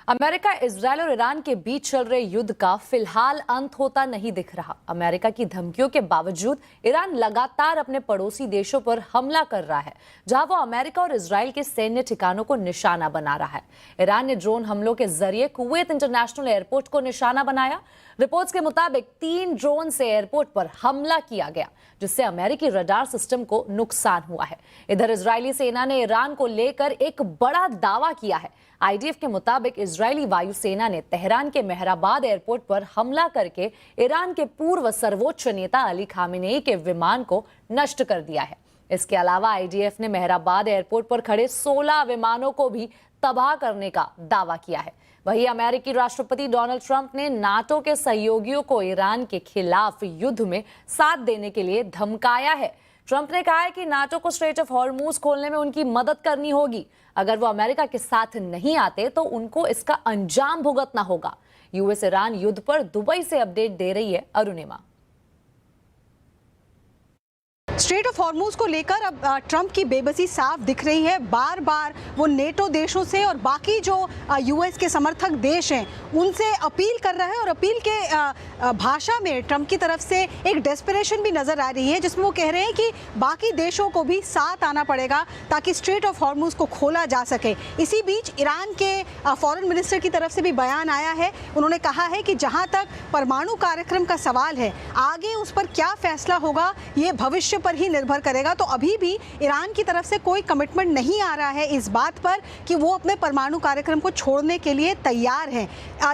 America, Israel और Iran के बीच चल रहे युद्ध का फिलहाल अंत होता नहीं दिख रहा। अमेरिका की धमकियों के बावजूद ईरान लगातार अपने पड़ोसी देशों पर हमला कर रहा है, जहां वो अमेरिका और इजरायल के सैन्य ठिकानों को निशाना बना रहा है। ईरान ने ड्रोन हमलों के जरिए कुवैत इंटरनेशनल एयरपोर्ट को निशाना बनाया। रिपोर्ट्स के मुताबिक 3 ड्रोन से एयरपोर्ट पर हमला किया गया, जिससे अमेरिकी रडार सिस्टम को नुकसान हुआ है। इधर इजरायली सेना ने ईरान को लेकर एक बड़ा दावा किया है। आईडीएफ के मुताबिक इजरायली वायुसेना ने तेहरान के मेहराबाद एयरपोर्ट पर हमला करके ईरान के पूर्व सर्वोच्च नेता अली खामेनेई के विमान को नष्ट कर दिया है। इसके अलावा आईडीएफ ने मेहराबाद एयरपोर्ट पर खड़े 16 विमानों को भी तबाह करने का दावा किया है। वहीं अमेरिकी राष्ट्रपति डोनाल्ड ट्रंप ने नाटो के सहयोगियों को ईरान के खिलाफ युद्ध में साथ देने के लिए धमकाया है। ट्रंप ने कहा है कि नाटो को स्ट्रेट ऑफ हॉर्मूज खोलने में उनकी मदद करनी होगी। अगर वो अमेरिका के साथ नहीं आते तो उनको इसका अंजाम भुगतना होगा। यूएस ईरान युद्ध पर दुबई से अपडेट दे रही है अरुणिमा। स्ट्रेट ऑफ हॉर्मूज को लेकर अब ट्रंप की बेबसी साफ दिख रही है। बार बार वो नेटो देशों से और बाकी जो यूएस के समर्थक देश हैं उनसे अपील कर रहा है, और अपील के भाषा में ट्रंप की तरफ से एक डेस्परेशन भी नजर आ रही है, जिसमें वो कह रहे हैं कि बाकी देशों को भी साथ आना पड़ेगा ताकि स्ट्रेट ऑफ हॉर्मूज को खोला जा सके। इसी बीच ईरान के फॉरेन मिनिस्टर की तरफ से भी बयान आया है। उन्होंने कहा है कि जहाँ तक परमाणु कार्यक्रम का सवाल है, आगे उस पर क्या फैसला होगा ये भविष्य पर ही निर्भर करेगा। तो अभी भी ईरान की तरफ से कोई कमिटमेंट नहीं आ रहा है इस बात पर कि वो अपने परमाणु कार्यक्रम को छोड़ने के लिए तैयार हैं।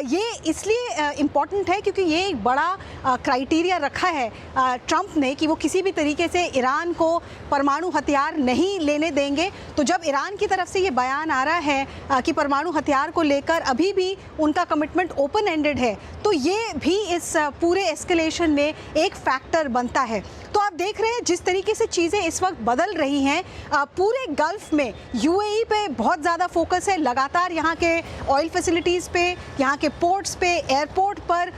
ये इसलिए इम्पॉर्टेंट है क्योंकि ये एक बड़ा क्राइटेरिया रखा है ट्रंप ने कि वो किसी भी तरीके से ईरान को परमाणु हथियार नहीं लेने देंगे। तो जब ईरान की तरफ से ये बयान आ रहा है कि परमाणु हथियार को लेकर अभी भी उनका कमिटमेंट ओपन एंडेड है, तो ये भी इस पूरे एस्केलेशन में एक फैक्टर बनता है। तो आप देख रहे हैं जिस तरीके से चीज़ें इस वक्त बदल रही हैं, पूरे गल्फ में यूएई पे बहुत ज़्यादा फोकस है। लगातार यहाँ के ऑयल फैसिलिटीज़ पे, यहाँ के पोर्ट्स पे, एयरपोर्ट पर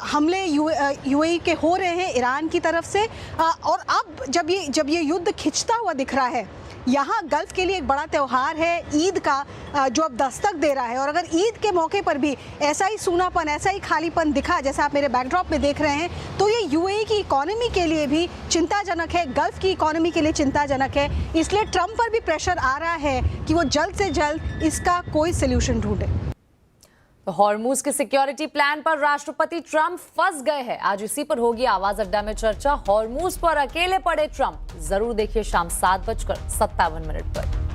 हमले यूएई के हो रहे हैं ईरान की तरफ से। और अब जब ये युद्ध खिंचता हुआ दिख रहा है, यहाँ गल्फ के लिए एक बड़ा त्यौहार है ईद का, जो अब दस्तक दे रहा है। और अगर ईद के मौके पर भी ऐसा ही सूनापन, ऐसा ही खालीपन दिखा जैसा आप मेरे बैकड्रॉप में देख रहे हैं, तो ये यूएई की इकोनॉमी के लिए भी चिंताजनक है, गल्फ की इकोनॉमी के लिए चिंताजनक है। इसलिए ट्रंप पर भी प्रेशर आ रहा है कि वो जल्द से जल्द इसका कोई सोल्यूशन ढूंढे। हॉर्मूज के सिक्योरिटी प्लान पर राष्ट्रपति ट्रंप फंस गए हैं। आज इसी पर होगी आवाज अड्डा में चर्चा। हॉर्मूज पर अकेले पड़े ट्रंप, जरूर देखिए शाम 7:57 पर।